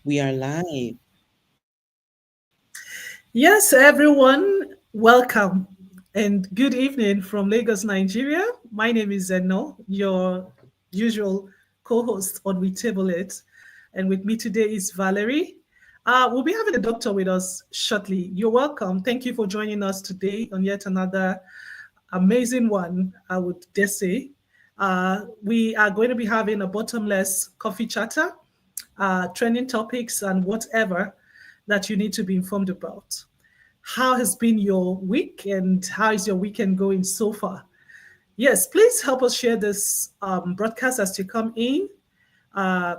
We are live. Yes, everyone, welcome and good evening from Lagos, Nigeria. My name is Zeno, your usual co host on We Table It. And with me today is Valerie. We'll be having a doctor with us shortly. You're welcome. Thank you for joining us today on yet another amazing one, I would dare say. We are going to be having a bottomless coffee chatter, trending topics, and whatever that you need to be informed about. How has been your week and how is your weekend going so far? Yes, please help us share this broadcast as you come in. Uh,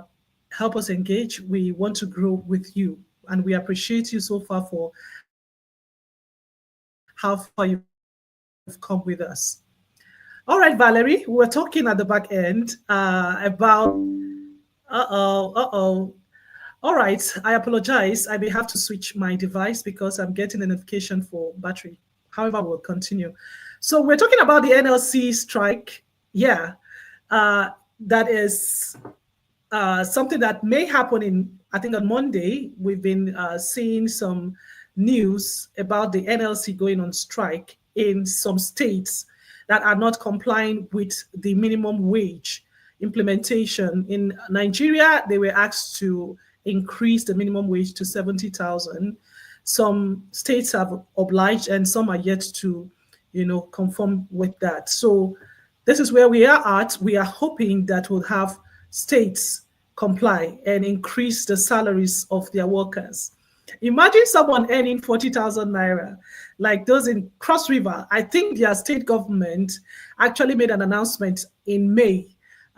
Help us engage. We want to grow with you, and we appreciate you so far for how far you've come with us. All right, Valerie, we were talking at the back end about. All right, I apologize. I may have to switch my device because I'm getting a notification for battery. However, we'll continue. So we're talking about the NLC strike. Yeah, uh, that is something that may happen in, I think on Monday, we've been seeing some news about the NLC going on strike in some states that are not complying with the minimum wage implementation. In Nigeria, they were asked to increase the minimum wage to 70,000. Some states have obliged and some are yet to, conform with that. So this is where we are at. We are hoping that we'll have states comply and increase the salaries of their workers. Imagine someone earning 40,000 naira, like those in Cross River. I think their state government actually made an announcement in May.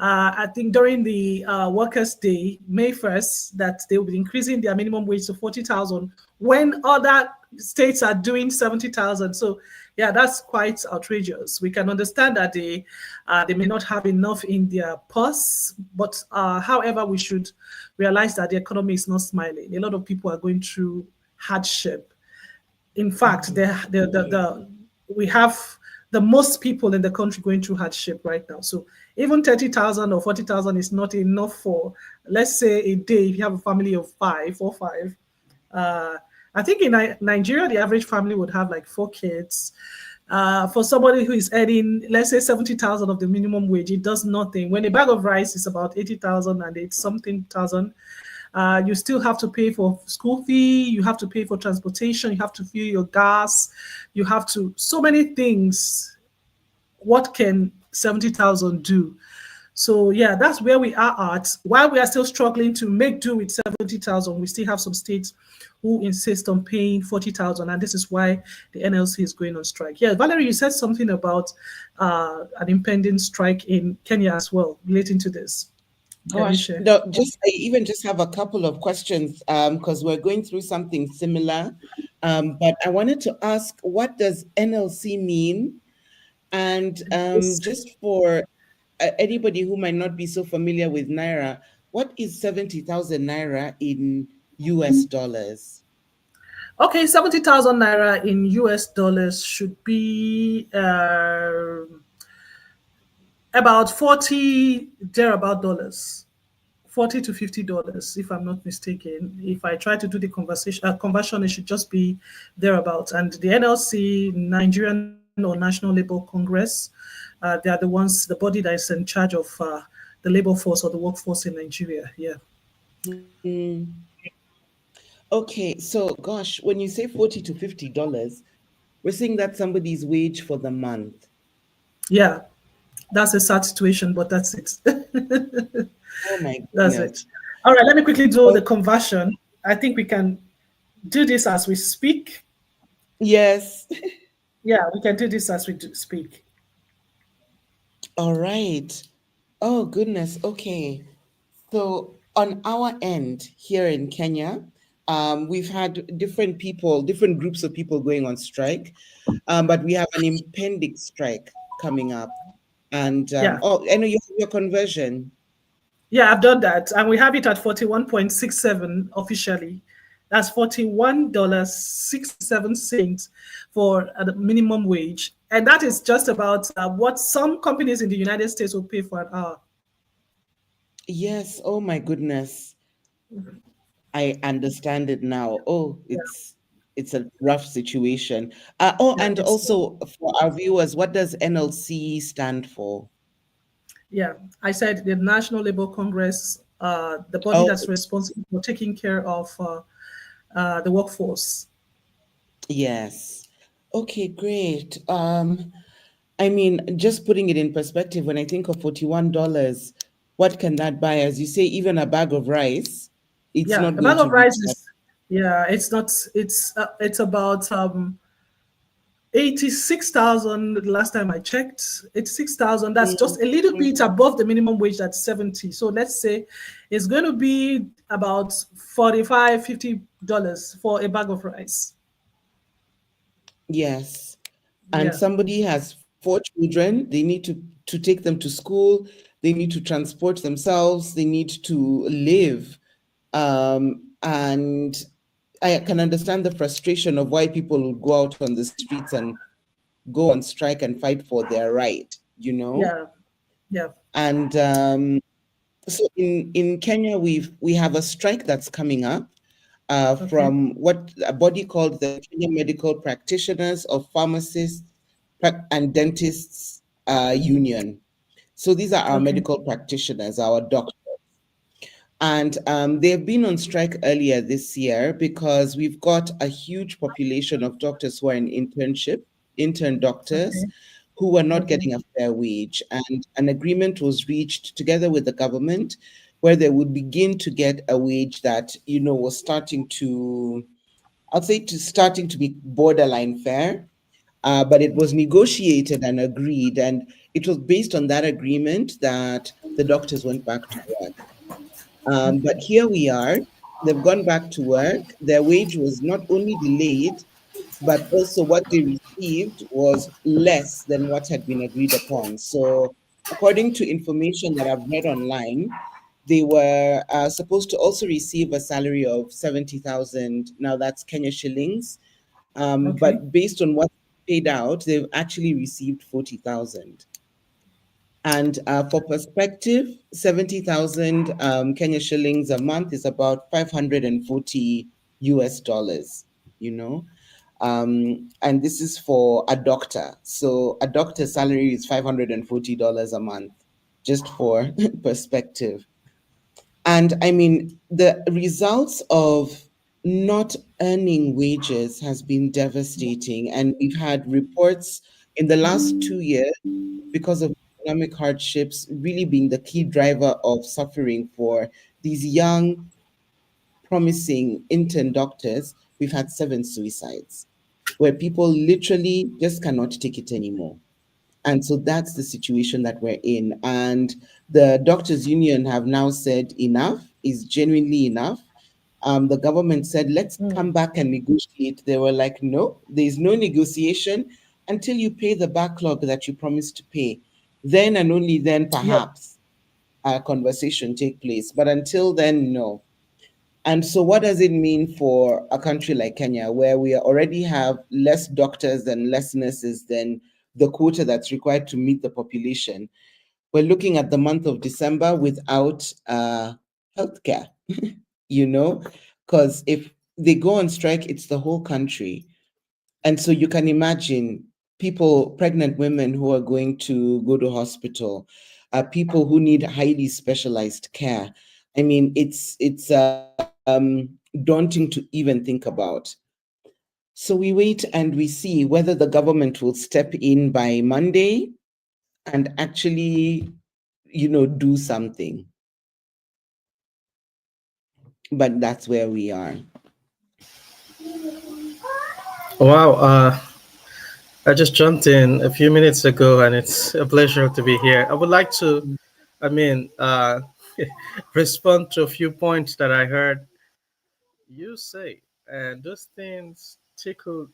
I think during the Workers' Day, May 1st, that they will be increasing their minimum wage to 40,000 when other states are doing 70,000. So, yeah, that's quite outrageous. We can understand that they may not have enough in their purse, but however, we should realize that the economy is not smiling. A lot of people are going through hardship. In fact, we have the most people in the country going through hardship right now. So even 30,000 or 40,000 is not enough for, let's say, a day if you have a family of five. Uh, I think in Nigeria, the average family would have like 4 kids. For somebody who is earning, let's say, 70,000 of the minimum wage, it does nothing. When a bag of rice is about 80,000 and it's something thousand, you still have to pay for school fee, you have to pay for transportation, you have to fuel your gas, you have to, so many things. What can 70,000 do? So yeah, that's where we are at. While we are still struggling to make do with 70,000, we still have some states who insist on paying 40,000, and this is why the NLC is going on strike. Yeah, Valerie, you said something about an impending strike in Kenya as well relating to this. Can you Gosh, share? no, I even just have a couple of questions because we're going through something similar. But I wanted to ask, what does NLC mean? And Yes. just for anybody who might not be so familiar with Naira, what is 70,000 Naira in US dollars? Okay, 70,000 naira in US dollars should be about 40 thereabout dollars. 40 to $50, if I'm not mistaken. If I try to do the conversion, it should just be thereabout. And the NLC, Nigerian or National Labor Congress, they are the ones, the body that is in charge of the labor force or the workforce in Nigeria. Yeah. Hmm. Okay, so gosh, when you say 40 to $50, we're saying that's somebody's wage for the month. Yeah. That's a sad situation, but that's it. Oh my That's goodness. it. All right, let me quickly do the Oh, conversion. I think we can do this as we speak. yes. Yeah, we can do this as we do speak. All right. Oh, goodness. Okay. So, on our end here in Kenya, we've had different people, different groups of people going on strike, but we have an impending strike coming up. And Yeah. oh, I know you have your conversion. Yeah, I've done that. And we have it at 41.67 officially. That's $41 67 cents for the minimum wage. And that is just about what some companies in the United States will pay for an hour. Yes. Oh my goodness. I understand it now. Oh, Yeah, it's a rough situation. Oh, yeah, and also for our viewers, what does NLC stand for? yeah. I said the National Labour Congress, the body Oh, that's responsible for taking care of the workforce. yes. Okay, great. I mean, just putting it in perspective, when I think of $41, what can that buy? As you say, even a bag of rice, it's Yeah, not a going bag to of reach rice that. is, yeah, it's not, it's about 86,000 the last time I checked. 86,000, that's Mm, just a little mm. bit above the minimum wage, that's 70. So let's say it's going to be about 45, $50 for a bag of rice. Yes. And Yeah, somebody has four children, they need to take them to school, they need to transport themselves, they need to live. And I can understand the frustration of why people would go out on the streets and go on strike and fight for their right, you know? yeah, yeah. And so in Kenya, we have a strike that's coming up Okay, from what a body called the Kenya Medical Practitioners of Pharmacists and Dentists Union. So these are our okay, medical practitioners, our doctors. And they've been on strike earlier this year because we've got a huge population of doctors who are in internship, intern doctors, okay, who were not okay, getting a fair wage. And an agreement was reached together with the government where they would begin to get a wage that, was starting to, I'll say, to starting to be borderline fair. But it was negotiated and agreed. And it was based on that agreement that the doctors went back to work. But okay. here we are. They've gone back to work. Their wage was not only delayed, but also what they received was less than what had been agreed upon. So, according to information that I've read online, they were supposed to also receive a salary of 70,000. Now that's Kenya shillings. Okay. But based on what paid out, they've actually received 40,000. And for perspective, 70,000 Kenya shillings a month is about 540 US dollars, you know. And this is for a doctor. So a doctor's salary is $540 a month, just for perspective. And I mean, the results of not earning wages has been devastating. And we've had reports in the last 2 years because of economic hardships really being the key driver of suffering for these young, promising intern doctors. We've had 7 suicides where people literally just cannot take it anymore. And so that's the situation that we're in. And the doctors' union have now said enough is genuinely enough. The government said, let's come back and negotiate. They were like, no, there's no negotiation until you pay the backlog that you promised to pay. Then and only then, Yep. perhaps, a conversation take place. But until then, no. And so, what does it mean for a country like Kenya, where we already have less doctors and less nurses than the quota that's required to meet the population? We're looking at the month of December without healthcare, you know, because if they go on strike, it's the whole country. And so you can imagine people, pregnant women who are going to go to hospital, people who need highly specialized care. I mean, it's daunting to even think about. So we wait and we see whether the government will step in by Monday and actually, do something. But that's where we are. Wow, I just jumped in a few minutes ago, and it's a pleasure to be here. I would like to, I mean, respond to a few points that I heard you say, and those things tickled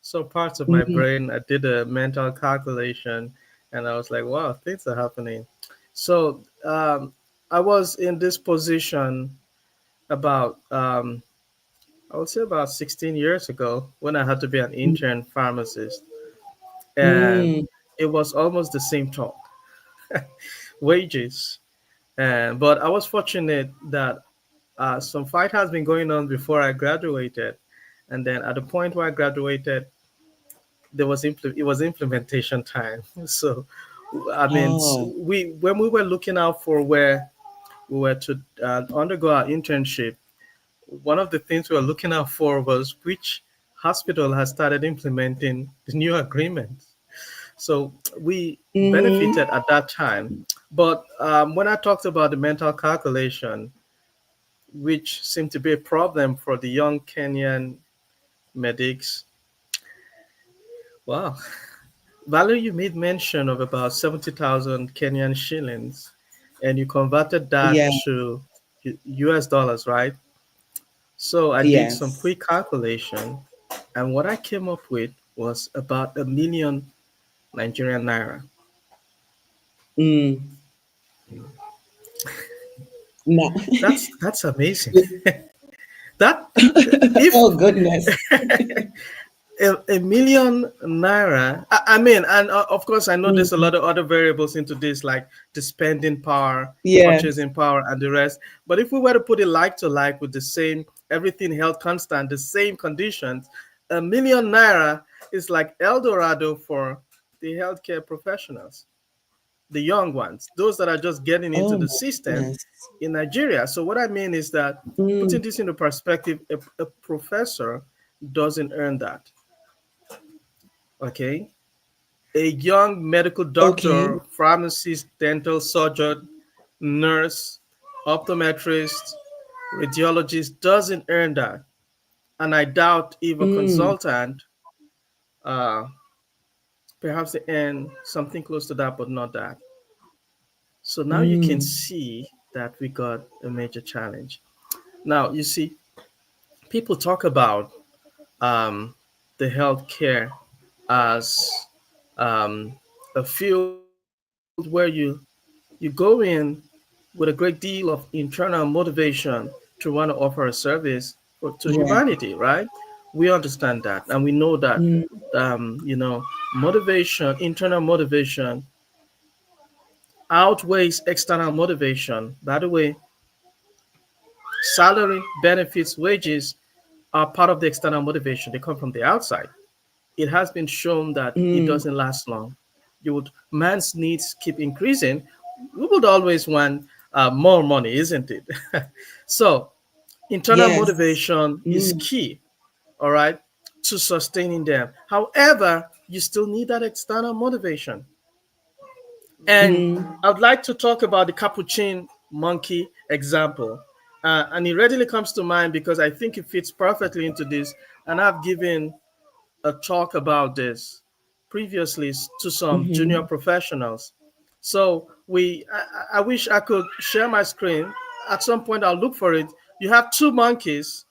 some parts of my Mhm. brain. I did a mental calculation, and I was like, "Wow, things are happening." So I was in this position about, I would say, about 16 years ago when I had to be an intern pharmacist, and Mm, it was almost the same talk, wages. And but I was fortunate that some fight has been going on before I graduated, and then at the point where I graduated, it was implementation time. So, I mean, Oh. we when we were looking out for where we were to undergo our internship, one of the things we were looking out for was which hospital has started implementing the new agreements. So we benefited Mm-hmm. at that time. But when I talked about the mental calculation, which seemed to be a problem for the young Kenyan medics, wow. Valerie, you made mention of about 70,000 Kenyan shillings, and you converted that Yeah. to US dollars, right? So I did some Yes. quick calculation, and what I came up with was about 1 million Nigerian naira. Mm. No. That's amazing. That if Oh goodness. a million naira, I mean, and of course, I know there's a Mm. lot of other variables into this, like the spending power, Yes. purchasing power, and the rest. But if we were to put it like to like with the same, everything held constant, the same conditions, 1 million naira is like El Dorado for the healthcare professionals, the young ones, those that are just getting into Oh the my system goodness. in Nigeria. So what I mean is that, putting Mm. this into perspective, a professor doesn't earn that. Okay, a young medical Okay. doctor, pharmacist, dental surgeon, nurse, optometrist, radiologist doesn't earn that. And I doubt if a Mm. consultant, uh, perhaps they earn something close to that, but not that. So now you can Mm. see that we got a major challenge. Now, you see, people talk about um, the healthcare as um, a field where you go in with a great deal of internal motivation to want to offer a service to humanity, Yeah. right? We understand that, and we know that, Mm. motivation, internal motivation outweighs external motivation. By the way, salary, benefits, wages are part of the external motivation. They come from the outside. It has been shown that it Mm. doesn't last long. Man's needs keep increasing. We would always want more money, isn't it? So internal Yes. motivation is Mm. key, all right, to sustaining them. However, you still need that external motivation. And Mm. I'd like to talk about the capuchin monkey example. And it readily comes to mind because I think it fits perfectly into this. And I've given a talk about this previously to some junior Mm-hmm. professionals. So I wish I could share my screen. At some point, I'll look for it. You have two monkeys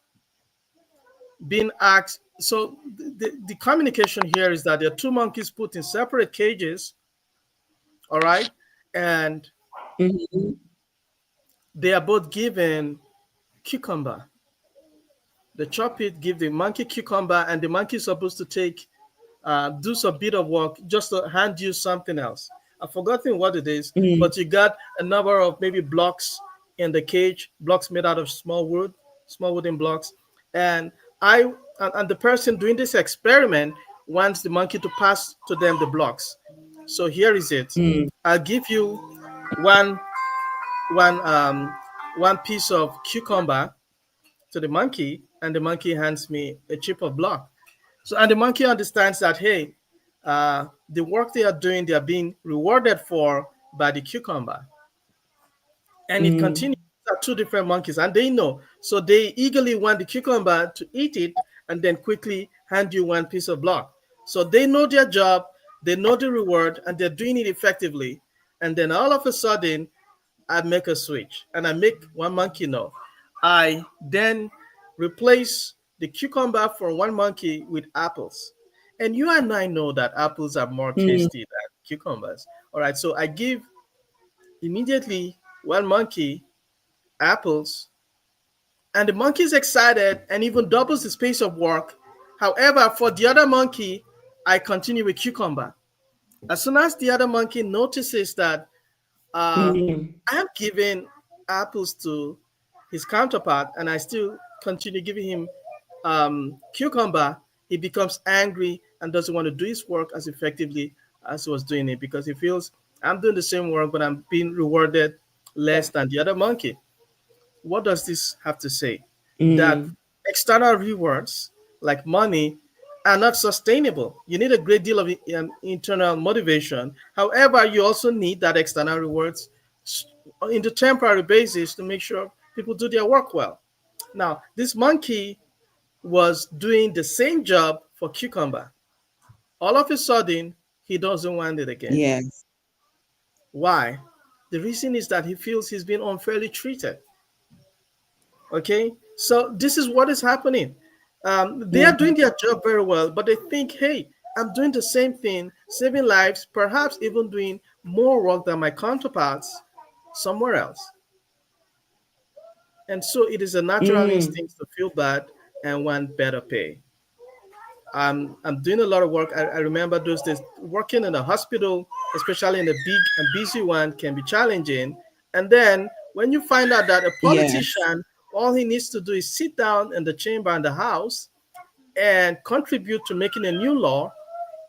being asked. So the communication here is that there are two monkeys put in separate cages, all right? And Mm-hmm. they are both given cucumber. They chop it, give the monkey cucumber, and the monkey is supposed to do some bit of work just to hand you something else. I've forgotten what it is, Mm. but you got a number of maybe blocks in the cage, blocks made out of small wooden blocks. And I and the person doing this experiment wants the monkey to pass to them the blocks. So here is it. Mm. I'll give you one one one piece of cucumber to the monkey, and the monkey hands me a chip of block. So, and the monkey understands that, hey, the work they are doing, they are being rewarded for by the cucumber. And it Mm. continues. These are two different monkeys, and they know. So they eagerly want the cucumber to eat it and then quickly hand you one piece of block. So they know their job, they know the reward, and they're doing it effectively. And then all of a sudden, I make a switch and I make one monkey know. I then replace the cucumber for one monkey with apples. And you and I know that apples are more Mm. tasty than cucumbers. All right, so I give immediately one monkey apples, and the monkey is excited and even doubles the space of work. However, for the other monkey, I continue with cucumber. As soon as the other monkey notices that uh, Mm. I'm giving apples to his counterpart, and I still continue giving him cucumber, he becomes angry and doesn't want to do his work as effectively as he was doing it because he feels I'm doing the same work, but I'm being rewarded less than the other monkey. What does this have to say? That Mm, external rewards, like money, are not sustainable. You need a great deal of internal motivation. However, you also need that external rewards in the temporary basis to make sure people do their work well. Now, this monkey was doing the same job for cucumber. All of a sudden, he doesn't want it again. yes. Why? The reason is that he feels he's been unfairly treated. Okay, so this is what is happening. They are doing Mm, their job very well, but they think, hey, I'm doing the same thing, saving lives, perhaps even doing more work than my counterparts somewhere else. And so it is a natural mm, instinct to feel bad and want better pay. I'm doing a lot of work. I remember those days working in a hospital, especially in a big and busy one, can be challenging. And then when you find out that a yes. politician, all he needs to do is sit down in the chamber in the house and contribute to making a new law,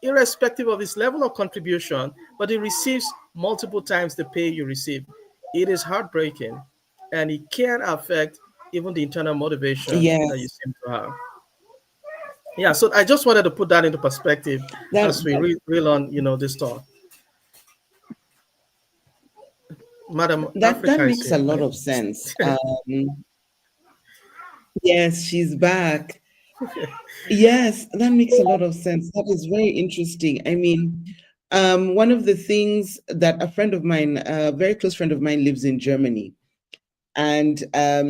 irrespective of his level of contribution, but he receives multiple times the pay you receive. It is heartbreaking, and it can affect even the internal motivation that you Yes. seem to have. Yeah, so I just wanted to put that into perspective That, as we that reel on, this talk. Madam that Africa is makes a here, lot right? of sense. Yes, she's back. Yes, that makes a lot of sense. That is very interesting. I mean, one of the things that a friend of mine, a very close friend of mine, lives in Germany, and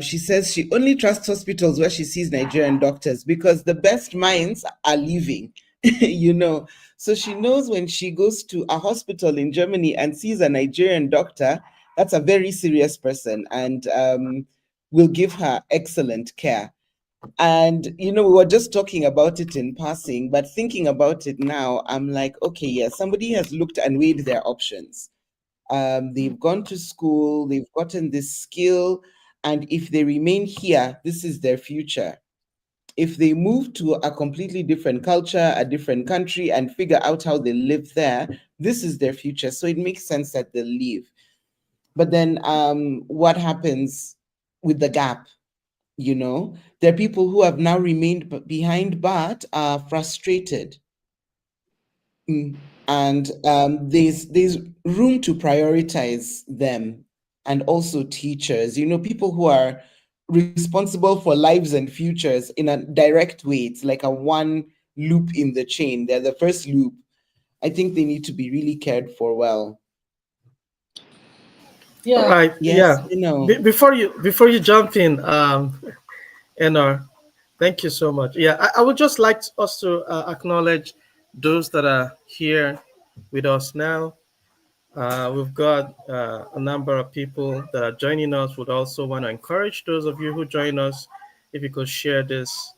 she says she only trusts hospitals where she sees Nigerian doctors because the best minds are leaving, you know. So she knows when she goes to a hospital in Germany and sees a Nigerian doctor, that's a very serious person and will give her excellent care. And, we were just talking about it in passing, but thinking about it now, I'm like, okay, yeah, somebody has looked and weighed their options. They've gone to school, they've gotten this skill, and if they remain here, this is their future. If they move to a completely different culture, a different country, and figure out how they live there, this is their future. So it makes sense that they'll leave. But then what happens with the gap? There are people who have now remained behind but are frustrated. Mm. And there's room to prioritize them, and also teachers, people who are responsible for lives and futures in a direct way. It's like a one loop in the chain. They're the first loop. I think they need to be really cared for well. All Yeah. right, Yes, yeah. Before you jump in, NR, thank you so much. Yeah, I would just like us to acknowledge those that are here with us now. We've got a number of people that are joining us. Would also want to encourage those of you who join us, if you could share this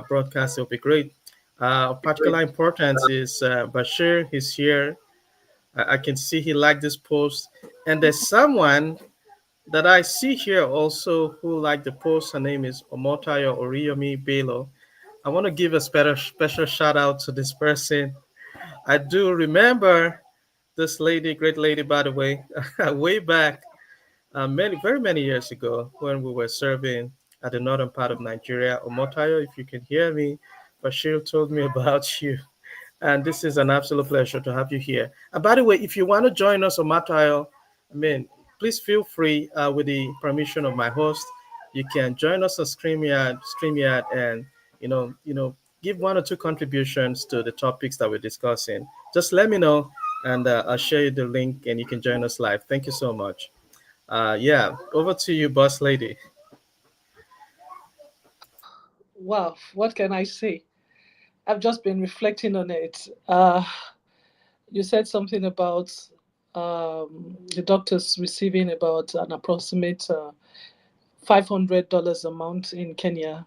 broadcast, it would be great. Of particular importance is Bashir. He's here. I can see he liked this post. And there's someone that I see here also who liked the post. Her name is Omotayo Oriyomi Belo. I want to give a special shout out to this person. I do remember this lady, great lady, by the way, way back very many years ago when we were serving at the northern part of Nigeria. Omotayo, if you can hear me, Bashir told me about you. And this is an absolute pleasure to have you here. And by the way, if you want to join us on Matile, please feel free with the permission of my host. You can join us on StreamYard, and give one or two contributions to the topics that we're discussing. Just let me know, and I'll share you the link, and you can join us live. Thank you so much. Yeah, over to you, boss lady. Wow. What can I say? I've just been reflecting on it. You said something about the doctors receiving about an approximate $500 a month in Kenya.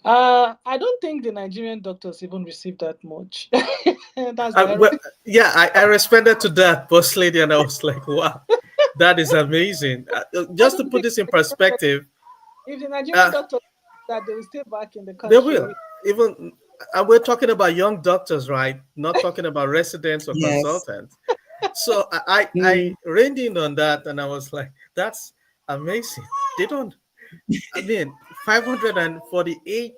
I don't think the Nigerian doctors even receive that much. That's the Well, irony. yeah, I responded to that, boss lady, and I was like, wow. That is amazing. I Just to don't put think this in perspective, if the Nigerian uh, doctor that they will stay back in the they country. will. Even and we're talking about young doctors, right? Not talking about residents or Yes. consultants. So I Mm, reined in on that, and I was like, that's amazing. They don't. I mean, 548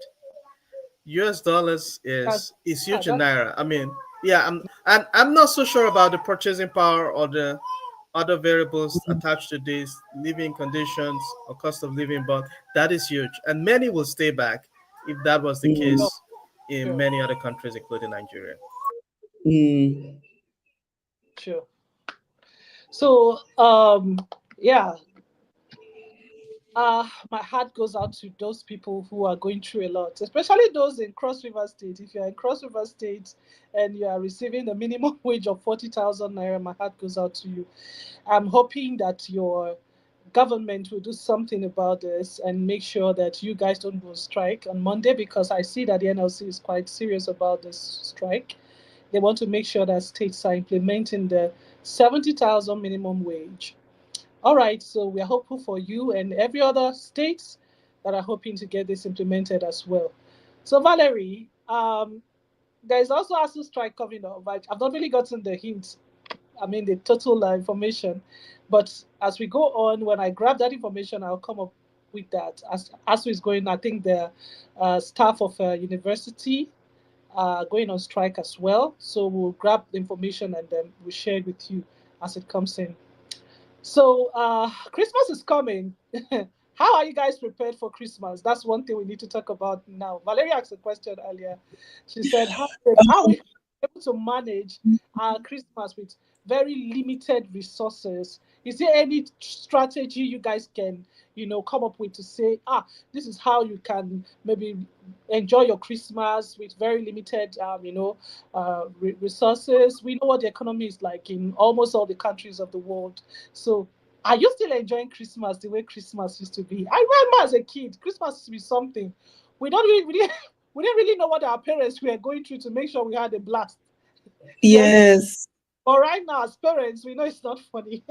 US dollars That's, is ah, huge in that's naira. I mean, yeah, I'm not so sure about the purchasing power or the other variables mm, attached to this living conditions or cost of living, but that is huge, and many will stay back if that was the mm, case sure, in sure, many other countries, including Nigeria. mm. sure. So, yeah, my heart goes out to those people who are going through a lot, especially those in Cross River State. If you're in Cross River State and you are receiving the minimum wage of 40,000 naira, my heart goes out to you. I'm hoping that your government will do something about this and make sure that you guys don't go on strike on Monday, because I see that the NLC is quite serious about this strike. They want to make sure that states are implementing the 70,000 minimum wage. All right, so we are hopeful for you and every other states that are hoping to get this implemented as well. So, Valerie, there is also ASU strike coming up, but I've not really gotten the hint, I mean, the total information. But as we go on, when I grab that information, I'll come up with that. As is going, I think the staff of university going on strike as well. So we'll grab the information and then we'll share it with you as it comes in. So Christmas is coming. How are you guys prepared for Christmas? That's one thing we need to talk about now. Valeria asked a question earlier. She said, how are we able to manage our Christmas with very limited resources? Is there any strategy you guys can, come up with to say, this is how you can maybe enjoy your Christmas with very limited, resources? We know what the economy is like in almost all the countries of the world. So, are you still enjoying Christmas the way Christmas used to be? I remember as a kid, Christmas used to be something. We didn't really know what our parents were going through to make sure we had a blast. Yes, Yes. but right now, as parents, we know it's not funny.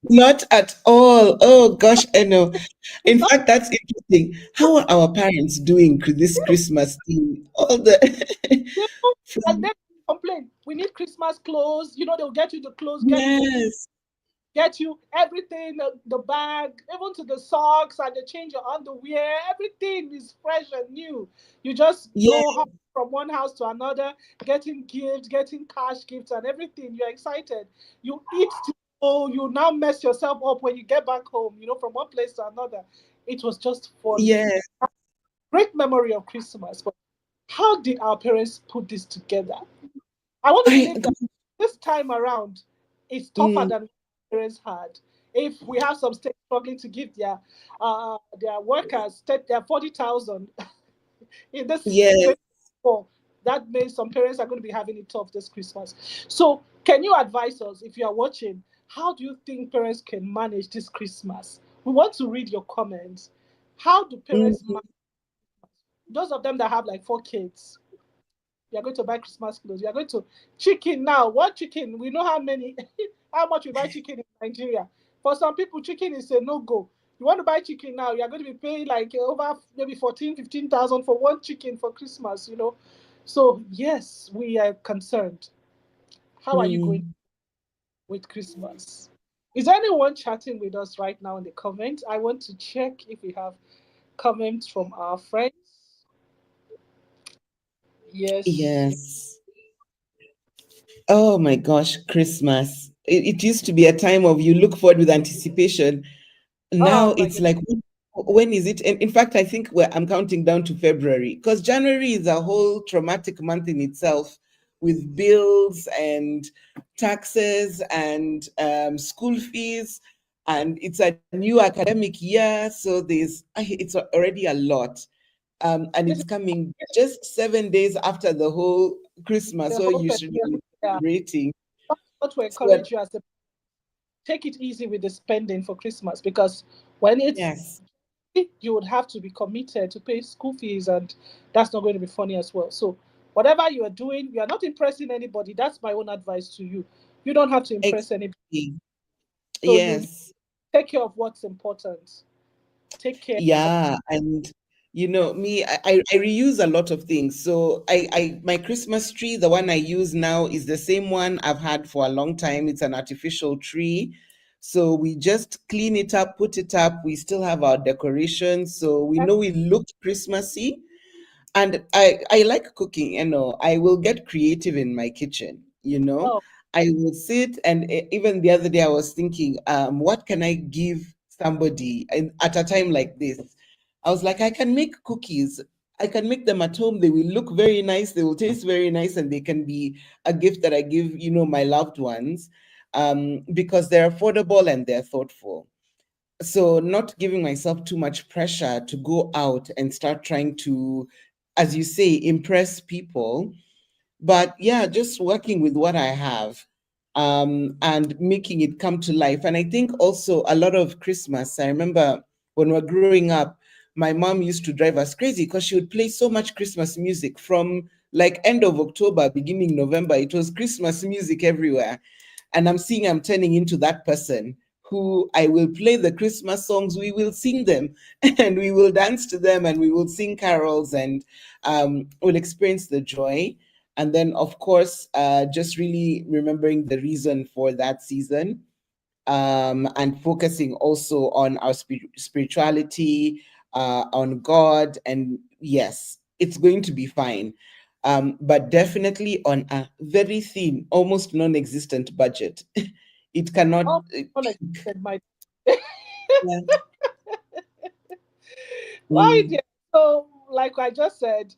Not at all. Oh gosh, I know. It's In not. fact, that's interesting. How are our parents doing this Christmas thing? All the And from then complain. We need Christmas clothes. They'll get you the clothes, yes, get you everything, the bag, even to the socks, and they change your underwear. Everything is fresh and new. You just yes, go from one house to another, getting gifts, getting cash gifts, and everything. You're excited. You eat to go. You now mess yourself up when you get back home. From one place to another. It was just fun. yes. Great memory of Christmas. But how did our parents put this together? I want to I believe that this time around it's tougher mm, than what parents had. If we have some states struggling to give their workers their 40,000 in this yes. 24, that means some parents are going to be having it tough this Christmas. So, can you advise us if you are watching? How do you think parents can manage this Christmas? We want to read your comments. How do parents Mm, manage? Those of them that have like 4 kids, you're going to buy Christmas clothes. You're going to chicken now. What chicken? We know how many, how much we buy chicken in Nigeria. For some people, chicken is a no go. You want to buy chicken now, you're going to be paying like over maybe 14, 15,000 for one chicken for Christmas. So, yes, we are concerned. How are you going mm. with Christmas? Is there anyone chatting with us right now in the comments? I want to check if we have comments from our friends. Yes. Yes. Oh my gosh, Christmas. It used to be a time of you look forward with anticipation. Now Oh my it's goodness. like, when is it? And in fact, I think I'm counting down to February, because January is a whole traumatic month in itself, with bills and taxes and school fees. And it's a new academic year. So it's already a lot. And This it's is coming just 7 days after the whole Christmas. the So whole you should festival. be Yeah. celebrating. Not to So, encourage you as a take it easy with the spending for Christmas, because when it's yes, you would have to be committed to pay school fees, and that's not going to be funny as well. So whatever you are doing, you are not impressing anybody. That's my own advice to you. You don't have to impress anybody. exactly. So you Yes. take care of what's important. Take care of Yeah, and me, I reuse a lot of things. So my Christmas tree, the one I use now, is the same one I've had for a long time. It's an artificial tree. So we just clean it up, put it up. We still have our decorations, so we that. know we look Christmassy. And I like cooking. I will get creative in my kitchen. Oh, I will sit, and even the other day I was thinking, what can I give somebody at a time like this? I was like, I can make cookies. I can make them at home. They will look very nice, they will taste very nice, and they can be a gift that I give my loved ones, because they're affordable and they're thoughtful. So not giving myself too much pressure to go out and start trying to, as you say, impress people, but yeah, just working with what I have, and making it come to life. And I think also a lot of Christmas, I remember when we were growing up, my mom used to drive us crazy because she would play so much Christmas music from like end of October, beginning November. It was Christmas music everywhere. And I'm turning into that person who I will play the Christmas songs, we will sing them, and we will dance to them, and we will sing carols, and we'll experience the joy. And then, of course, just really remembering the reason for that season, and focusing also on our spirituality, on God. And yes, it's going to be fine. But definitely on a very thin, almost non existent budget. It cannot. oh, unexpected, my. Yeah. Why, Mm. dear? So, like I just said,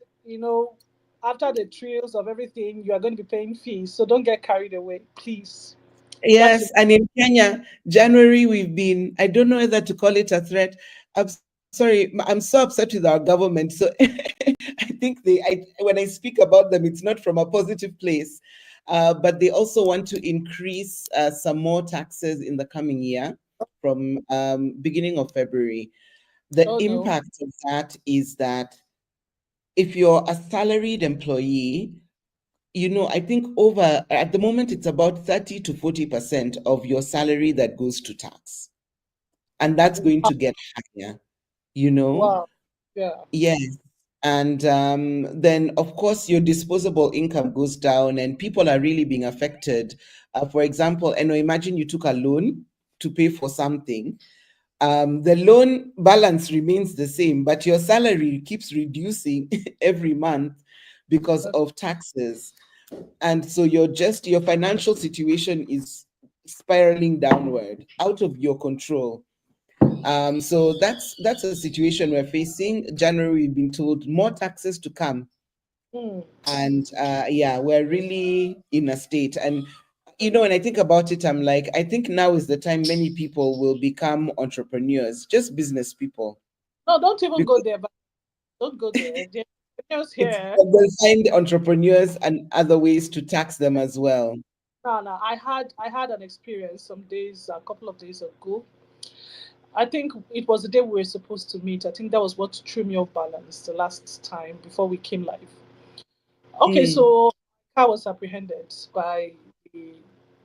after the trials of everything, you are going to be paying fees. So don't get carried away, please. That's Yes, and in Kenya, January we've been, I don't know whether to call it a threat. I'm sorry, I'm so upset with our government. So I think when I speak about them, it's not from a positive place. But they also want to increase some more taxes in the coming year from beginning of February. The oh no. impact of that is that if you're a salaried employee, I think over at the moment it's about 30 to 40% of your salary that goes to tax. And that's going to get higher, you know? Wow. Yeah. Yes. And then, of course, your disposable income goes down, and people are really being affected. For example, and imagine you took a loan to pay for something. The loan balance remains the same, but your salary keeps reducing every month because Okay. of taxes. And so your financial situation is spiraling downward, out of your control. So that's a situation we're facing. January, we've been told more taxes to come. Hmm. And yeah, we're really in a state. And when I think about it, I'm like, I think now is the time many people will become entrepreneurs, just business people, No, don't even go because there. But don't go there. The entrepreneurs it's here. they'll find entrepreneurs and other ways to tax them as well. No, no. I had an experience some days, a couple of days ago. I think it was the day we were supposed to meet. I think that was what threw me off balance the last time before we came live. Okay, Mm, so I was apprehended by the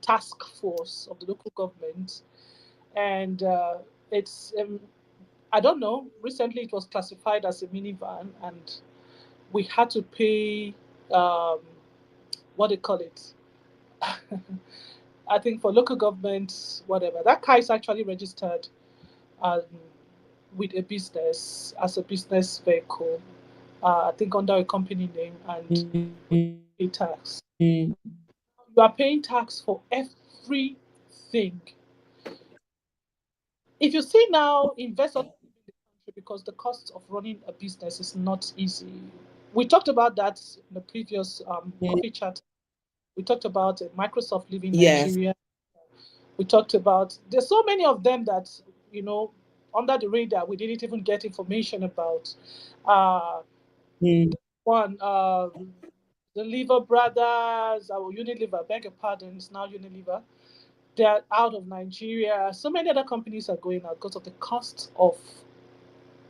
task force of the local government, and it's I don't know. Recently, it was classified as a minivan, and we had to pay um, what they call it. I think for local government, whatever. That car is actually registered um, with a business as a business vehicle. I think under a company name, and we pay tax. You are paying tax for everything. If you see now, investors in the country because the cost of running a business is not easy. We talked about that in the previous mm, coffee chat. We talked about Microsoft leaving yes. Nigeria. We talked about there's so many of them that you know under the radar we didn't even get information about. Uh, Mm, one, the Lever Brothers, our Unilever, beg your pardon, it's now Unilever. They're out of Nigeria. So many other companies are going out because of the cost of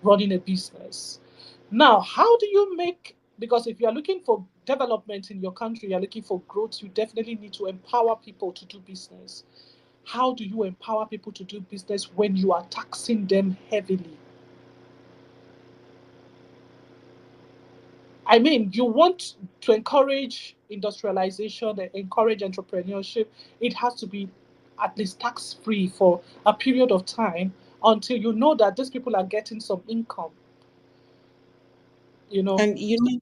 running a business. Now, how do you make, because if you're looking for development in your country, you're looking for growth, you definitely need to empower people to do business. how do you empower people to do business when you are taxing them heavily? I mean, you want to encourage industrialization and encourage entrepreneurship. It has to be at least tax free for a period of time until you know that these people are getting some income. You know, And you know,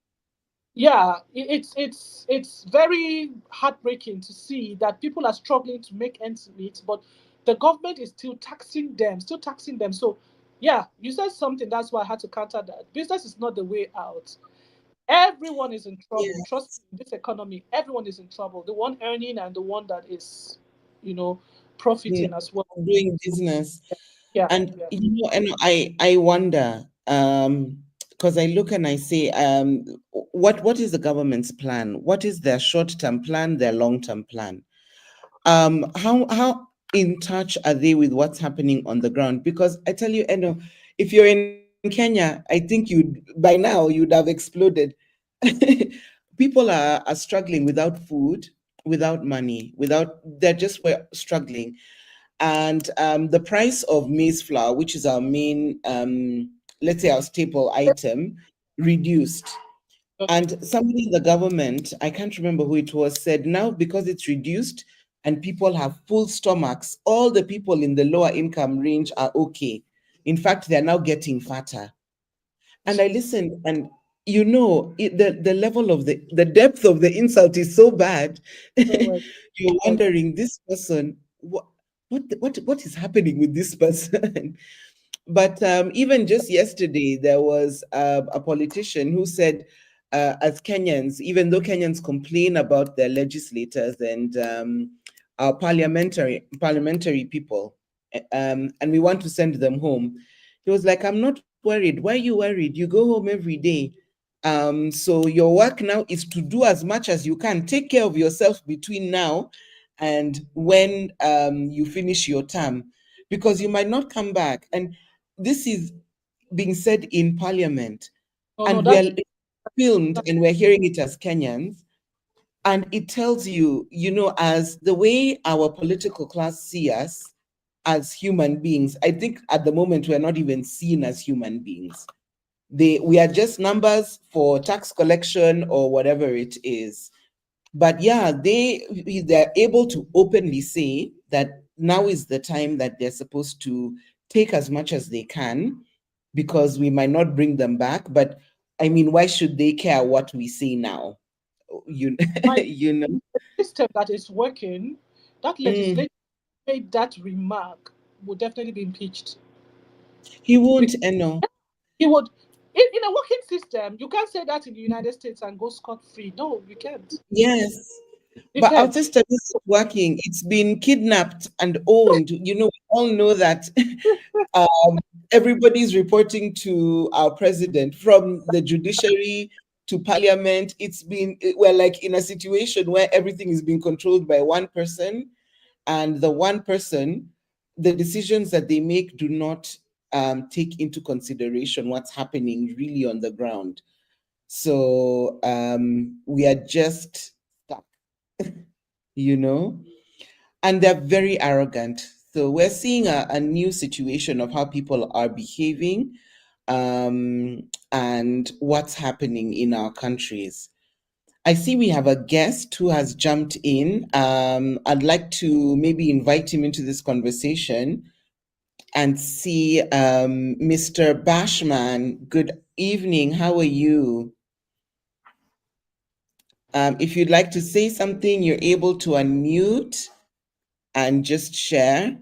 yeah, it's very heartbreaking to see that people are struggling to make ends meet, but the government is still taxing them. So, yeah, you said something. That's why I had to counter that. Business is not the way out. Everyone is in trouble. yeah, Trust me, in this economy, everyone is in trouble. The one earning and the one that is, you know, mm, profiting as well. doing business. Yeah, And yeah. you know, and I wonder, because I look and I say, what is the government's plan? What is their short-term plan, their long-term plan? How in touch are they with what's happening on the ground? Because I tell you, if you're in Kenya, I think you'd by now you'd have exploded. People are struggling without food, without money, without they're just were struggling. And the price of maize flour, which is our main, let's say our staple item, reduced. And somebody in the government, I can't remember who it was, said now because it's reduced and people have full stomachs, all the people in the lower income range are okay. In fact, they're now getting fatter. And I listened, and the level of the depth of the insult is so bad. Oh my You're God. wondering, this person, what is happening with this person? But even just yesterday, there was a politician who said, as Kenyans, even though Kenyans complain about their legislators and our parliamentary people, and we want to send them home, he was like, "I'm not worried. Why are you worried? You go home every day. So your work now is to do as much as you can. Take care of yourself between now and when you finish your term, because you might not come back." And this is being said in parliament, No, no, and we that's are filmed and we're hearing it as Kenyans. And it tells you, as the way our political class see us as human beings, I think at the moment we're not even seen as human beings. We are just numbers for tax collection or whatever it is. But yeah, they're able to openly say that now is the time that they're supposed to take as much as they can, because we might not bring them back. But I mean, why should they care what we say now? You my you know. system that is working. That Mm, legislature made that remark would definitely be impeached. he Be- won't, Eno. He would, in a working system, you can't say that in the United States and go scot free. No, you can't. Yes. You But our can't. system is working. It's been kidnapped and owned. We all know that. um, Everybody's reporting to our president, from the judiciary to parliament. We're like in a situation where everything is being controlled by one person, and the one person, the decisions that they make do not take into consideration what's happening really on the ground. So we are just stuck, you know and they're very arrogant. So we're seeing a new situation of how people are behaving, and what's happening in our countries. I see we have a guest who has jumped in. I'd like to maybe invite him into this conversation and see, Mr. Bashman. Good evening. How are you? If you'd like to say something, you're able to unmute and just share.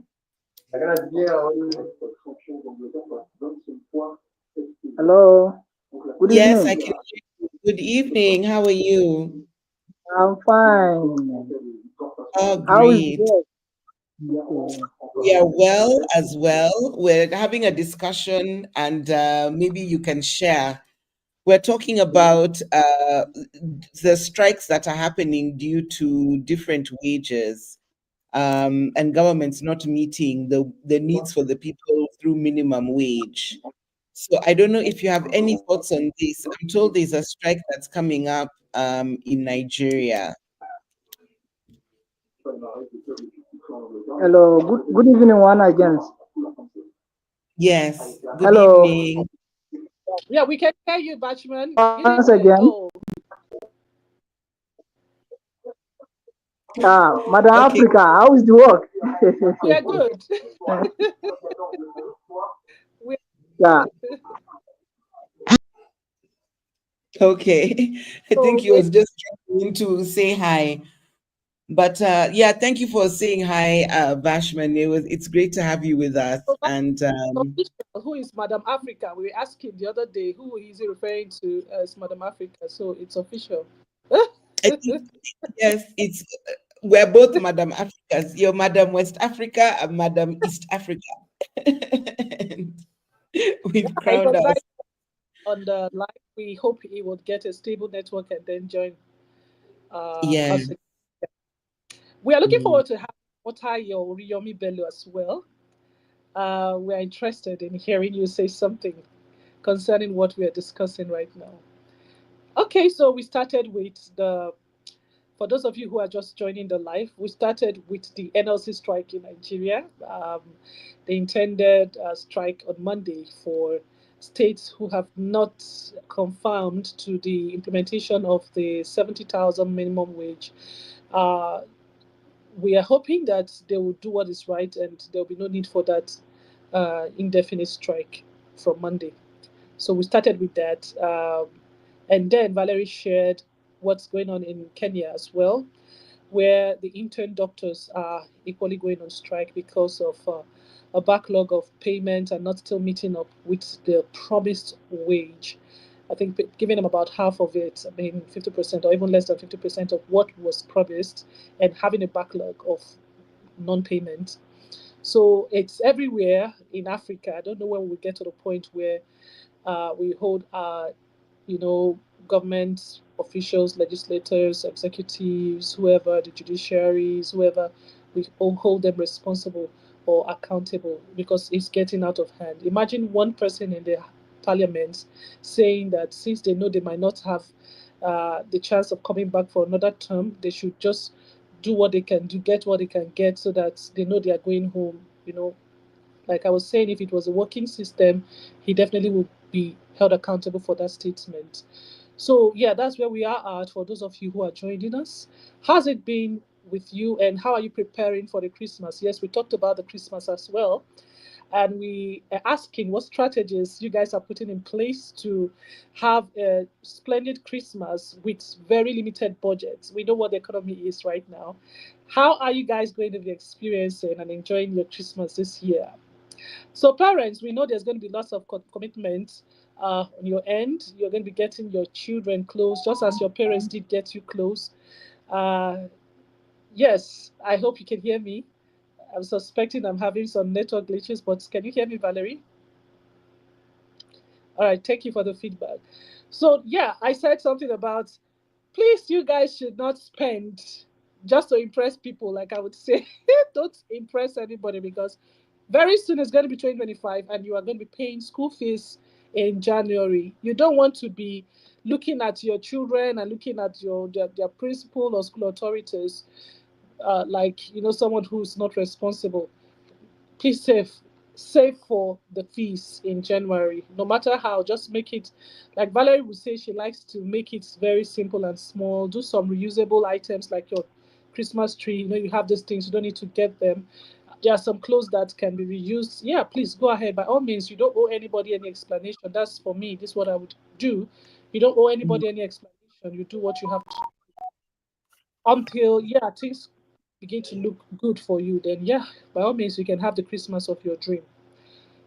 Hello, good Yes, I evening. can hear you. Good evening. How are you? I'm fine. Oh, How is great. it? Okay. We are well as well. We're having a discussion, and maybe you can share. We're talking about the strikes that are happening due to different wages, and governments not meeting the needs for the people through minimum wage. So I don't know if you have any thoughts on this. I'm told there's a strike that's coming up in Nigeria. Hello. Good evening, one again. Yes. Good Hello. evening. Yeah, we can hear you, Batchman. Good Once evening. again. Oh, Madam Okay. Africa, how is the work? we are good. we Yeah. Okay. I think so he was just trying to say hi. But yeah, thank you for saying hi, Bashman. It's great to have you with us. so And official, who is Madam Africa? We asked him the other day who is he referring to as Madam Africa. So it's official. I think yes, it's we're both Madam Africas. You're Madam West Africa and Madam East Africa. And we've It crowned was us. nice on the live. We hope he would get a stable network and then join Yeah. us. We are looking Mm. forward to have Otayo Oriyomi Bello as well. We are interested in hearing you say something concerning what we are discussing right now. Okay, so we started with for those of you who are just joining the live, we started with the NLC strike in Nigeria. The intended strike on Monday for states who have not confirmed to the implementation of the 70,000 minimum wage. Uh, we are hoping that they will do what is right and there will be no need for that indefinite strike from Monday. So we started with that. And then Valerie shared what's going on in Kenya as well, where the intern doctors are equally going on strike because of a backlog of payment and not still meeting up with the promised wage. I think giving them about half of it, I mean 50% or even less than 50% of what was promised, and having a backlog of non-payment. So it's everywhere in Africa. I don't know when we get to the point where we hold our, you know, government officials, legislators, executives, whoever, the judiciaries, whoever, we all hold them responsible or accountable because it's getting out of hand. Imagine one person in the parliament saying that since they know they might not have the chance of coming back for another term, they should just do what they can do, get what they can get so that they know they are going home, like I was saying, if it was a working system, he definitely would be held accountable for that statement. So, yeah, that's where we are at for those of you who are joining us. How's it been with you and how are you preparing for the Christmas? Yes, we talked about the Christmas as well. And we are asking what strategies you guys are putting in place to have a splendid Christmas with very limited budgets. We know what the economy is right now. How are you guys going to be experiencing and enjoying your Christmas this year? So, parents, we know there's going to be lots of commitment on your end. You're going to be getting your children close, just as your parents did get you close. Uh, yes, I hope you can hear me. I'm suspecting I'm having some network glitches, but can you hear me, Valerie? All right, thank you for the feedback. So, yeah, I said something about please, you guys should not spend just to impress people. Like I would say, don't impress anybody because very soon it's going to be 2025 and you are going to be paying school fees in January. You don't want to be looking at your children and looking at their principal or school authorities like someone who's not responsible. Please save for the fees in January. No matter how, just make it like Valerie would say she likes to make it very simple and small. Do some reusable items like your Christmas tree. You have these things, you don't need to get them. There are some clothes that can be reused. Yeah, please go ahead. By all means, you don't owe anybody any explanation. That's for me. This is what I would do. You don't owe anybody any explanation. You do what you have to until things begin to look good for you. Then by all means, you can have the Christmas of your dream.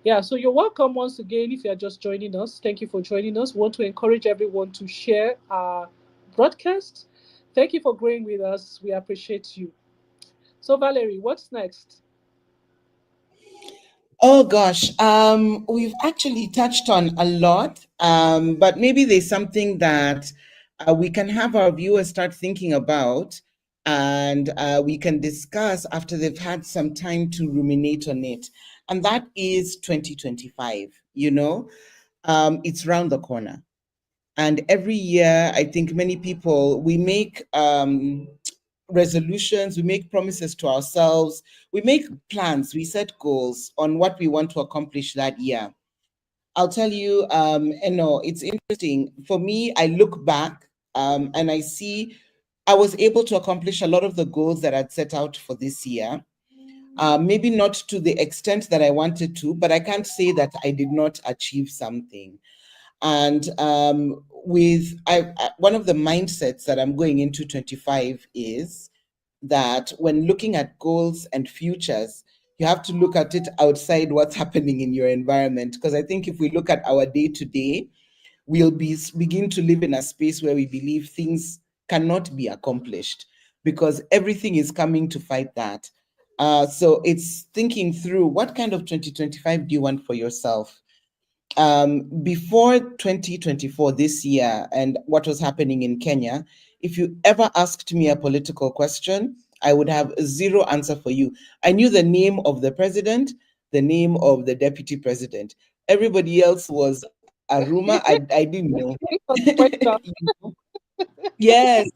Yeah, so you're welcome once again if you're just joining us. Thank you for joining us. We want to encourage everyone to share our broadcast. Thank you for growing with us. We appreciate you. So, Valerie, what's next? Oh gosh, we've actually touched on a lot, but maybe there's something that we can have our viewers start thinking about, and we can discuss after they've had some time to ruminate on it. And that is 2025. It's round the corner. And every year, I think many people, we make resolutions, we make promises to ourselves, we make plans, we set goals on what we want to accomplish that year. I'll tell you, it's interesting. For me, I look back and I see I was able to accomplish a lot of the goals that I'd set out for this year. Maybe not to the extent that I wanted to, but I can't say that I did not achieve something. And one of the mindsets that I'm going into 25 is that when looking at goals and futures, you have to look at it outside what's happening in your environment. Because I think if we look at our day to day, we'll begin to live in a space where we believe things cannot be accomplished because everything is coming to fight that. So it's thinking through what kind of 2025 do you want for yourself? Before 2024, this year, and what was happening in Kenya, if you ever asked me a political question, I would have zero answer for you. I knew the name of the president, the name of the deputy president. Everybody else was a rumor. I didn't know. Question. You know? Yes,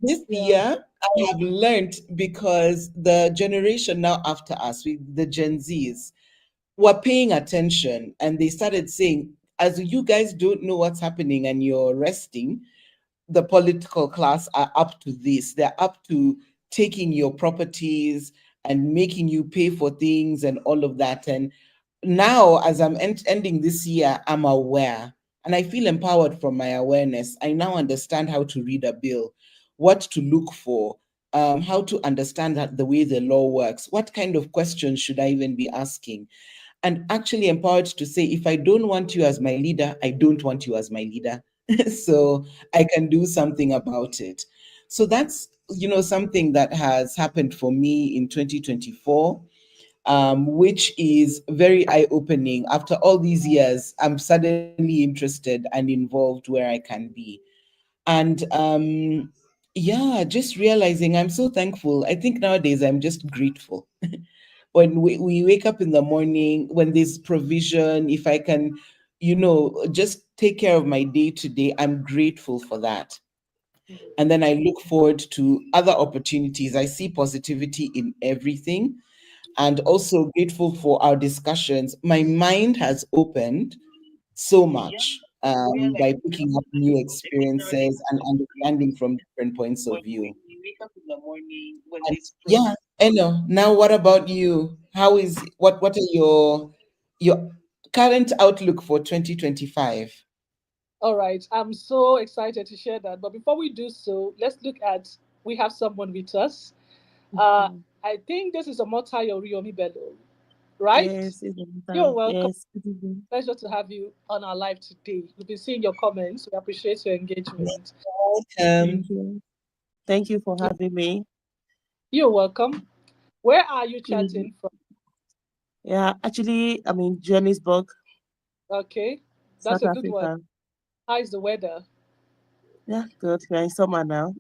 this Yeah. year I have learned because the generation now after us, the Gen Zs, were paying attention and they started saying, as you guys don't know what's happening and you're resting, the political class are up to this. They're up to taking your properties and making you pay for things and all of that. And now, as I'm ending this year, I'm aware and I feel empowered from my awareness. I now understand how to read a bill, what to look for, how to understand that the way the law works. What kind of questions should I even be asking? And actually empowered to say, if I don't want you as my leader, I don't want you as my leader. So I can do something about it. So that's, something that has happened for me in 2024, which is very eye-opening. After all these years, I'm suddenly interested and involved where I can be. And yeah, just realizing I'm so thankful. I think nowadays I'm just grateful when we wake up in the morning, when there's provision, if I can, just take care of my day to day, I'm grateful for that. And then I look forward to other opportunities. I see positivity in everything and also grateful for our discussions. My mind has opened so much by picking up new experiences and understanding from different points of view. And yeah, Eno, now what about you? What are your current outlook for 2025? All right. I'm so excited to share that. But before we do so, let's look at we have someone with us. Uh, Mhm. I think this is a Oriomi Bello, right? Yes, it's a You're time. welcome. Yes, good evening. Pleasure to have you on our live today. We've been seeing your comments. We appreciate your engagement. Thank Welcome. you. Thank you for having me. You're welcome. Where are you Good evening. chatting from? Yeah, actually, I'm in Johannesburg, Okay, that's South a good one. Africa. How is the weather? Yeah, good. We're in summer now.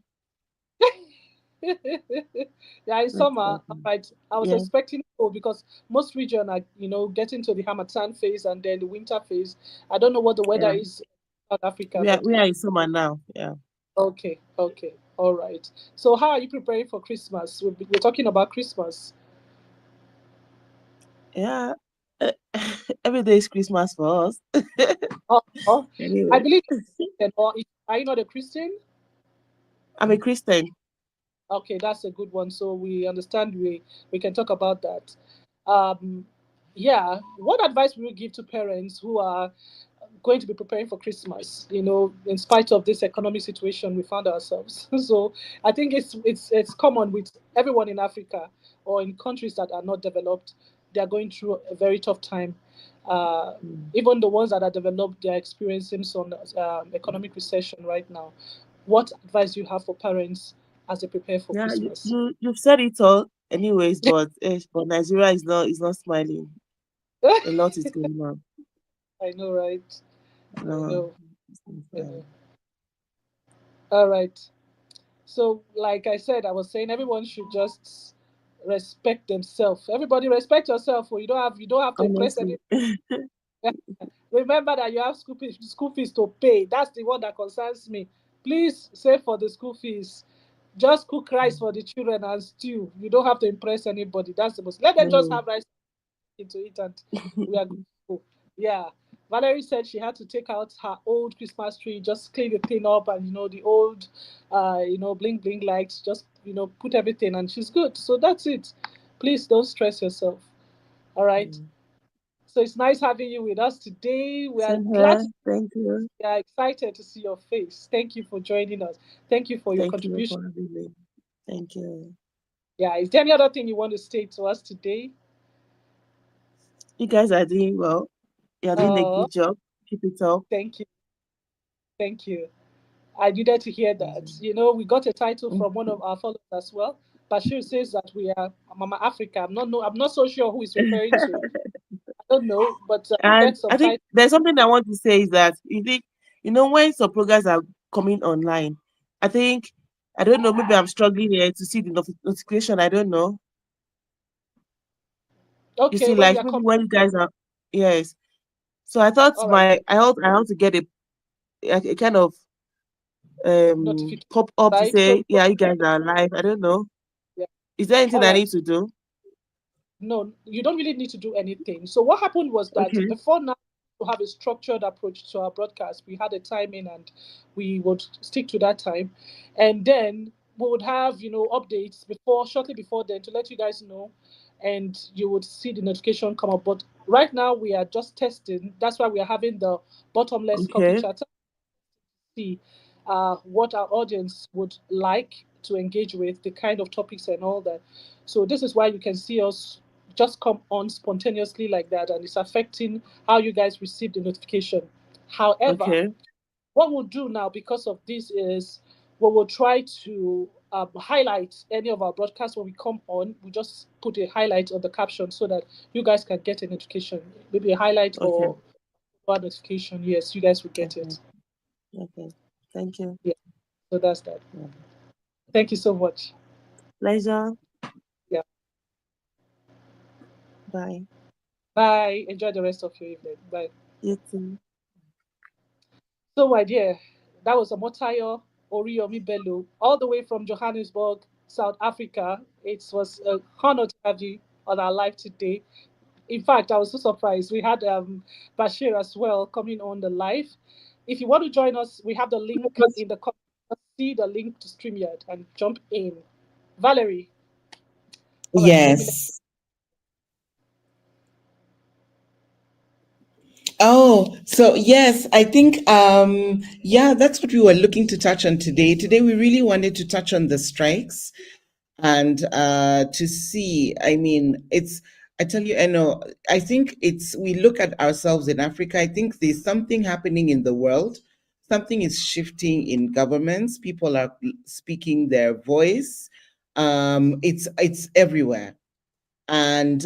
Yeah, in Let's summer. go. All right. I was Yeah, expecting cold because most region are, getting to the Hamatan phase and then the winter phase. I don't know what the weather yeah. is in South Africa, We are but we are in summer now. Yeah, okay, okay, all right. So, how are you preparing for Christmas? We're talking about Christmas. yeah. Uh, every day is Christmas for us. Oh, I Anyway, believe you're Christian, or are you not a Christian? I'm a Christian. Okay, that's a good one. So we understand we can talk about that. Um, yeah, what advice will you give to parents who are going to be preparing for Christmas? In spite of this economic situation we found ourselves. So I think it's common with everyone in Africa or in countries that are not developed. They are going through a very tough time. Uh, Mm. Even the ones that are developed, they are experiencing some economic recession right now. What advice do you have for parents as they prepare for Yeah, Christmas? you've said it all, anyways. But Nigeria is not smiling. A lot is going on. I know, right? I No, know. it's not I fine. know. All right. So, like I said, I was saying everyone should just respect themselves. Everybody respect yourself, or you don't have to impress Honestly. anyone. Remember that you have school fees to pay. That's the one that concerns me. Please save for the school fees. Just cook rice for the children and stew. You don't have to impress anybody. That's the most. Let them just Oh. have rice to eat, and we are good to go. Yeah. Valerie said she had to take out her old Christmas tree, just clean the thing up, and the old, bling bling lights, just put everything, and she's good. So that's it. Please don't stress yourself. All right. Mm. So it's nice having you with us today. We are Same glad. here. Thank you. We are excited to see your face. Thank you for joining us. Thank you for your Thank you contribution. for having me. Thank you. Yeah. Is there any other thing you want to say to us today? You guys are doing well. You're doing a Uh, good job. Keep it up. thank you. Thank you. I needed to hear that. We got a title from one of our followers as well. Bashir says that we are Mama Africa. I'm not so sure who is referring to. I don't know, but we And get some I think title. there's something I want to say is that you think, when some programs are coming online, I think, I don't know, maybe I'm struggling here to see the notification. I don't know. You Okay, see, when we like are maybe coming, when you guys are, yes. So I thought all right, I ought to get a kind of notification, pop up to right? So say, yeah, you guys are live. I don't know. yeah, Is there anything all I right. need to do? No, you don't really need to do anything. So what happened was that Okay. before now to have a structured approach to our broadcast, we had a timing and we would stick to that time. And then we would have, updates shortly before then to let you guys know and you would see the notification come up. But right now we are just testing. That's why we are having the bottomless coffee Okay. chat see what our audience would like to engage with, the kind of topics and all that. So this is why you can see us just come on spontaneously like that, and it's affecting how you guys receive the notification. However, Okay. what we'll do now because of this is we will try to highlight any of our broadcasts when we come on. We just put a highlight on the caption so that you guys can get a notification, maybe a highlight Okay. or one notification. Yes, you guys will get Okay. it. Okay. Thank you. Yeah. So that's that. Yeah. Thank you so much. Pleasure. Yeah. Bye. Bye. Enjoy the rest of your evening. Bye. You too. So, my dear, that was Omotayo Oriyomi Bello, all the way from Johannesburg, South Africa. It was an honor to have you on our live today. In fact, I was so surprised. We had Bashir as well coming on the live. If you want to join us, we have the link in the comments. See the link to StreamYard and jump in. Valerie, all right, let me let Yes. Oh, so yes, I think yeah, that's what we were looking to touch on today. Today we really wanted to touch on the strikes and to see, I mean, I tell you, I know, I think we look at ourselves in Africa, I think there's something happening in the world. Something is shifting in governments. People are speaking their voice. It's everywhere. And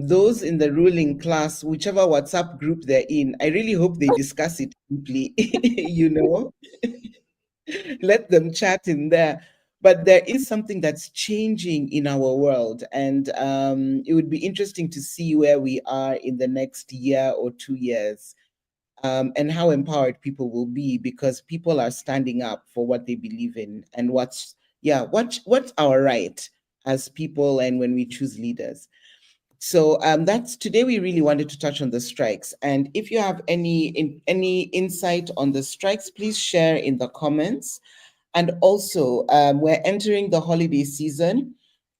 those in the ruling class, whichever WhatsApp group they're in, I really hope they discuss it deeply, let them chat in there. But there is something that's changing in our world. And it would be interesting to see where we are in the next year or 2 years, and how empowered people will be because people are standing up for what they believe in and what's our right as people and when we choose leaders. So that's today. We really wanted to touch on the strikes, and if you have any insight on the strikes, please share in the comments. And also, we're entering the holiday season,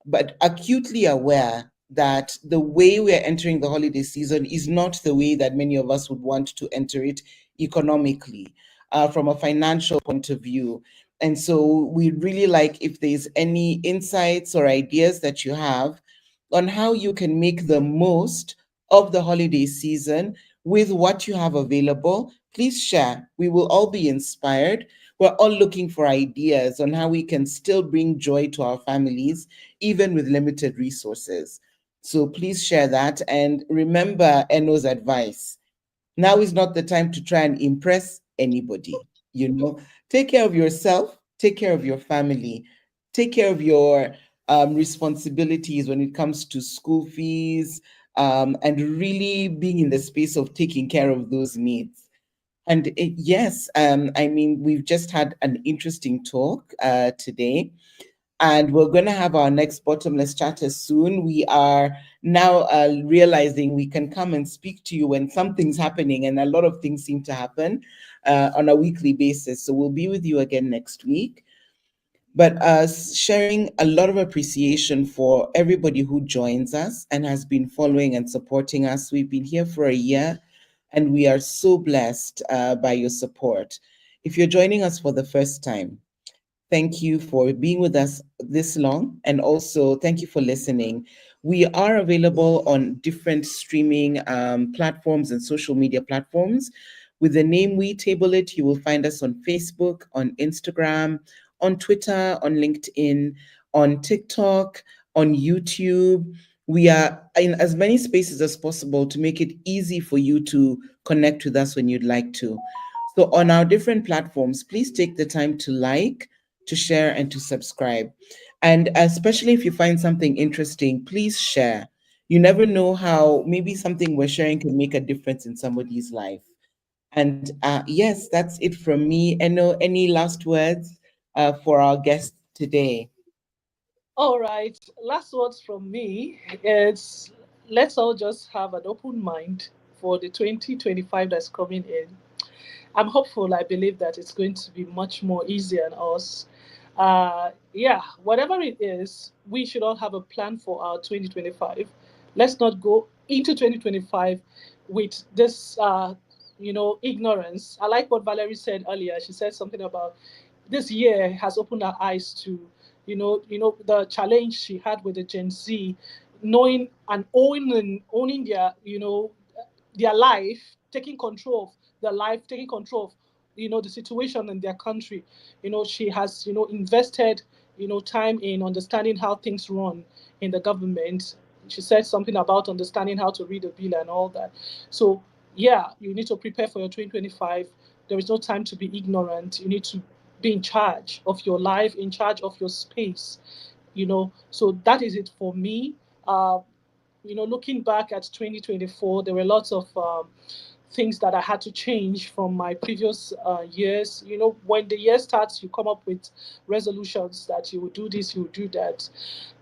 but acutely aware that the way we're entering the holiday season is not the way that many of us would want to enter it economically, from a financial point of view. And so we'd really like if there's any insights or ideas that you have on how you can make the most of the holiday season with what you have available. Please share. We will all be inspired. We're all looking for ideas on how we can still bring joy to our families, even with limited resources. So please share that. And remember Eno's advice. Now is not the time to try and impress anybody. Take care of yourself, take care of your family, take care of your responsibilities when it comes to school fees, and really being in the space of taking care of those needs. And yes, I mean, we've just had an interesting talk today, and we're going to have our next bottomless chatter soon. We are now realizing we can come and speak to you when something's happening, and a lot of things seem to happen on a weekly basis. So we'll be with you again next week. But sharing a lot of appreciation for everybody who joins us and has been following and supporting us. We've been here for a year, and we are so blessed by your support. If you're joining us for the first time, thank you for being with us this long, and also thank you for listening. We are available on different streaming platforms and social media platforms. With the name We Table It, you will find us on Facebook, on Instagram, on Twitter, on LinkedIn, on TikTok, on YouTube. We are in as many spaces as possible to make it easy for you to connect with us when you'd like to. So, on our different platforms, please take the time to like, to share, and to subscribe. And especially if you find something interesting, please share. You never know how maybe something we're sharing can make a difference in somebody's life. And yes, that's it from me. Eno, any last words for our guest today? All right. Last words from me is let's all just have an open mind for the 2025 that's coming in. I'm hopeful. I believe that it's going to be much more easier on us. Yeah, whatever it is, we should all have a plan for our 2025. Let's not go into 2025 with this, ignorance. I like what Valerie said earlier. She said something about this year has opened our eyes to, the challenge she had with the Gen Z, knowing and owning their, their life, taking control of their life, taking control of, the situation in their country. She has, invested, time in understanding how things run in the government. She said something about understanding how to read a bill and all that. So yeah, you need to prepare for your 2025. There is no time to be ignorant. You need to be in charge of your life, in charge of your space. So that is it for me. Looking back at 2024, there were lots of things that I had to change from my previous years. When the year starts, you come up with resolutions that you will do this, you will do that.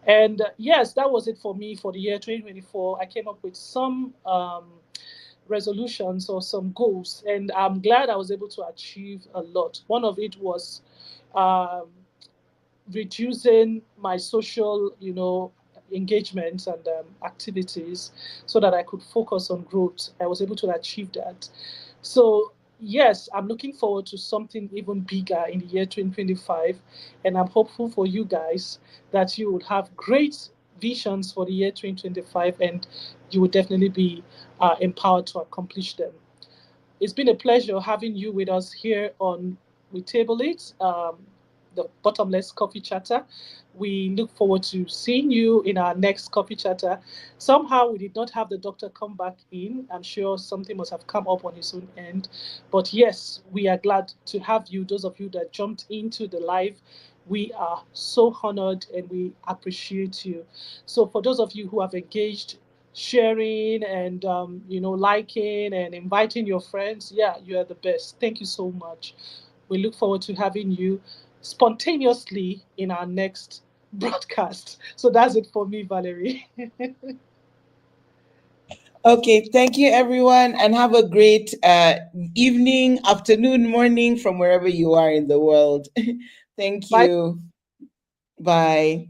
And yes, that was it for me for the year 2024. I came up with some resolutions or some goals, and I'm glad I was able to achieve a lot. One of it was um, reducing my social, engagements and activities so that I could focus on growth. I was able to achieve that. So, yes, I'm looking forward to something even bigger in the year 2025. And I'm hopeful for you guys that you would have great visions for the year 2025 and you would definitely be empowered to accomplish them. It's been a pleasure having you with us here on We Table It, the Bottomless Coffee Chatter. We look forward to seeing you in our next coffee chatter. Somehow we did not have the doctor come back in. I'm sure something must have come up on his own end. But yes, we are glad to have you, those of you that jumped into the live. We are so honored and we appreciate you. So, for those of you who have engaged, sharing and liking and inviting your friends, yeah, you are the best. Thank you so much. We look forward to having you spontaneously in our next broadcast. So that's it for me, Valerie. Okay, thank you everyone, and have a great evening, afternoon, morning from wherever you are in the world. Thank Bye. you. Bye.